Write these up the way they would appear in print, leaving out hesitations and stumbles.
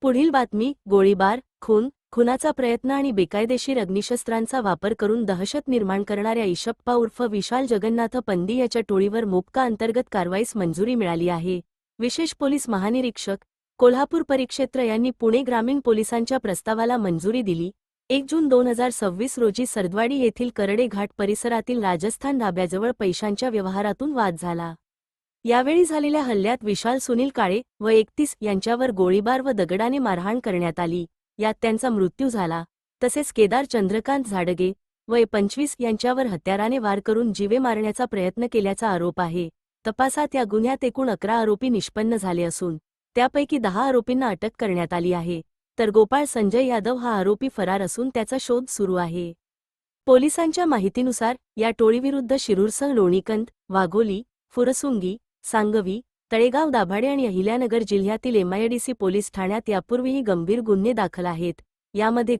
पुढील बातमी. गोळीबार, खुनाचा प्रयत्न आणि बेकायदेशीर अग्निशस्त्रांचा वापर करून दहशत निर्माण करणाऱ्या इशप्पा उर्फ विशाल जगन्नाथ पंदी याच्या टोळीवर मोक्का अंतर्गत कारवाईस मंजुरी मिळाली आहे. विशेष पोलीस महानिरीक्षक, कोल्हापूर परिक्षेत्र यांनी पुणे ग्रामीण पोलिसांच्या प्रस्तावाला मंजुरी दिली. 1 जून 2026 रोजी सरदवाडी येथील करडे घाट परिसरातील राजस्थान ढाब्याजवळ पैशांच्या व्यवहारातून वाद झाला. यावेळी झालेल्या हल्ल्यात विशाल सुनील काळे व 31 यांच्यावर गोळीबार व दगडाने मारहाण करण्यात आली. यात त्यांचा मृत्यू झाला. तसेच केदार चंद्रकांत झाडगे व 25 यांच्यावर हत्याराने वार करून जीवे मारण्याचा प्रयत्न केल्याचा आरोप आहे. तपासात या गुन्ह्यात एकूण 11 आरोपी निष्पन्न झाले असून त्यापैकी 10 आरोपींना अटक करण्यात आली आहे. तर गोपाळ संजय यादव हा आरोपी फरार असून त्याचा शोध सुरू आहे. पोलिसांच्या माहितीनुसार या टोळीविरुद्ध शिरूरसह लोणीकंद, वाघोली, फुरसुंगी, सांगवी, तळेगाव दाभाडे आणि अहिल्यानगर जिल्ह्यातील एमआयडीसी पोलीस ठाण्यात यापूर्वीही गंभीर गुन्हे दाखल आहेत. यामध्ये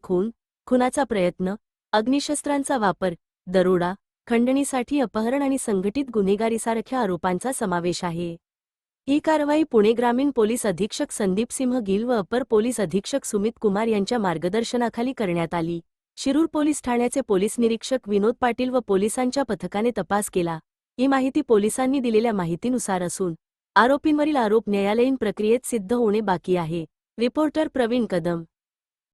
खुनाचा प्रयत्न, अग्निशस्त्रांचा वापर, दरोडा, खंडणीसाठी अपहरण आणि संघटित गुन्हेगारीसारख्या आरोपांचा समावेश आहे. ही कारवाई पुणे ग्रामीण पोलीस अधीक्षक संदीप सिंह गिल व अपर पोलीस अधीक्षक सुमित कुमार यांच्या मार्गदर्शनाखाली करण्यात आली. शिरूर पोलीस ठाण्याचे पोलीस निरीक्षक विनोद पाटील व पोलिसांच्या पथकाने तपास केला. ही माहिती पोलिसांनी दिलेल्या माहितीनुसार असून आरोपींवरील आरोप न्यायालयीन प्रक्रियेत सिद्ध होणे बाकी आहे. रिपोर्टर प्रवीण कदम.